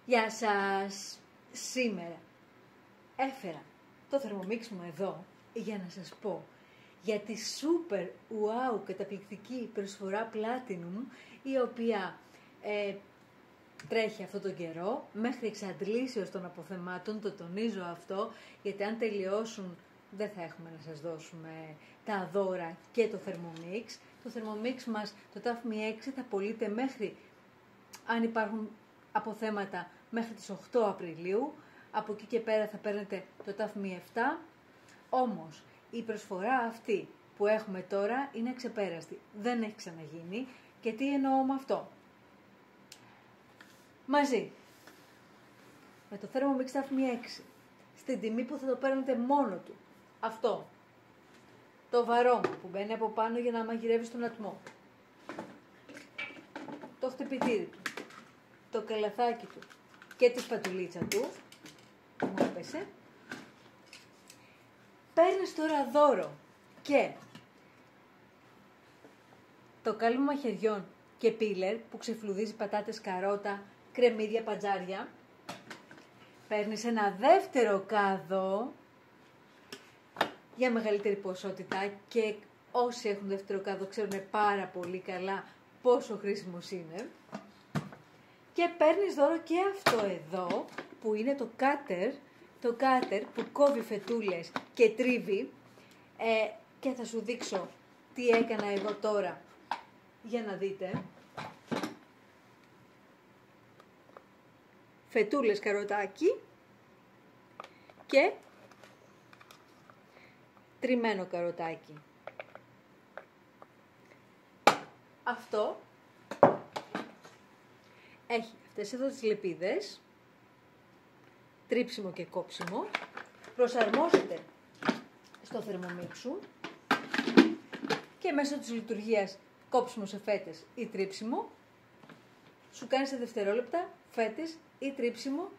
Γεια σας! Σήμερα έφερα το Thermomix μου εδώ για να σας πω για τη super wow καταπληκτική προσφορά Platinum, η οποία τρέχει αυτόν τον καιρό μέχρι εξαντλήσεως των αποθεμάτων. Το τονίζω αυτό, γιατί αν τελειώσουν δεν θα έχουμε να σας δώσουμε τα δώρα και το Thermomix. Το Thermomix μας, το TAFMI 6, θα πωλείται μέχρι, αν υπάρχουν αποθέματα, μέχρι τις 8 Απριλίου. Από εκεί και πέρα θα παίρνετε το TAFMI 7. Όμως η προσφορά αυτή που έχουμε τώρα είναι αξεπέραστη. Δεν έχει ξαναγίνει. Και τι εννοώ με αυτό? Μαζί με το Thermomix TAFMI 6, στην τιμή που θα το παίρνετε μόνο του, αυτό, το βαρόμ που μπαίνει από πάνω για να μαγειρεύει στον ατμό, το χτυπητήρι του, το καλαθάκι του και τη σπατουλίτσα του, μου έπεσε, παίρνεις τώρα δώρο και το κάλυμα μαχαιριών και πίλερ που ξεφλουδίζει πατάτες, καρότα, κρεμμύδια, παντζάρια. Παίρνεις ένα δεύτερο κάδο για μεγαλύτερη ποσότητα, και όσοι έχουν δεύτερο κάδο ξέρουν πάρα πολύ καλά πόσο χρήσιμος είναι. Και παίρνεις δώρο και αυτό εδώ που είναι το cutter που κόβει φετούλες και τρίβει, και θα σου δείξω τι έκανα εγώ τώρα για να δείτε. Φετούλες, καροτάκι και τριμμένο καροτάκι. Αυτό έχει αυτές εδώ τις λεπίδες, τρίψιμο και κόψιμο, προσαρμόζεται στο Thermomix σου και μέσω της λειτουργίας κόψιμο σε φέτες ή τρίψιμο σου κάνει σε δευτερόλεπτα φέτες ή τρίψιμο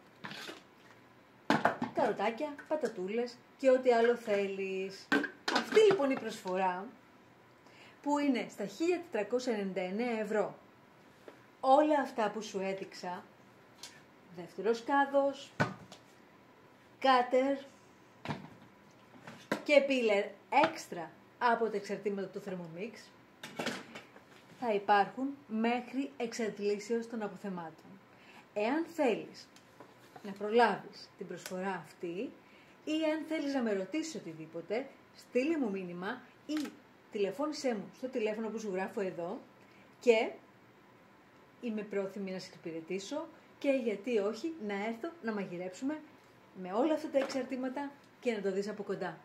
καροτάκια, πατατούλες και ό,τι άλλο θέλεις. Αυτή λοιπόν η προσφορά που είναι στα 1.499 ευρώ. Όλα αυτά που σου έδειξα, δεύτερος κάδος, cutter και πίλερ έξτρα από τα εξαρτήματα του Thermomix, θα υπάρχουν μέχρι εξαντλήσεως των αποθεμάτων. Εάν θέλεις να προλάβεις την προσφορά αυτή, ή αν θέλεις να με ρωτήσεις οτιδήποτε, στείλε μου μήνυμα ή τηλεφώνησέ μου στο τηλέφωνο που σου γράφω εδώ και είμαι πρόθυμη να σε εξυπηρετήσω, και γιατί όχι να έρθω να μαγειρέψουμε με όλα αυτά τα εξαρτήματα και να το δεις από κοντά.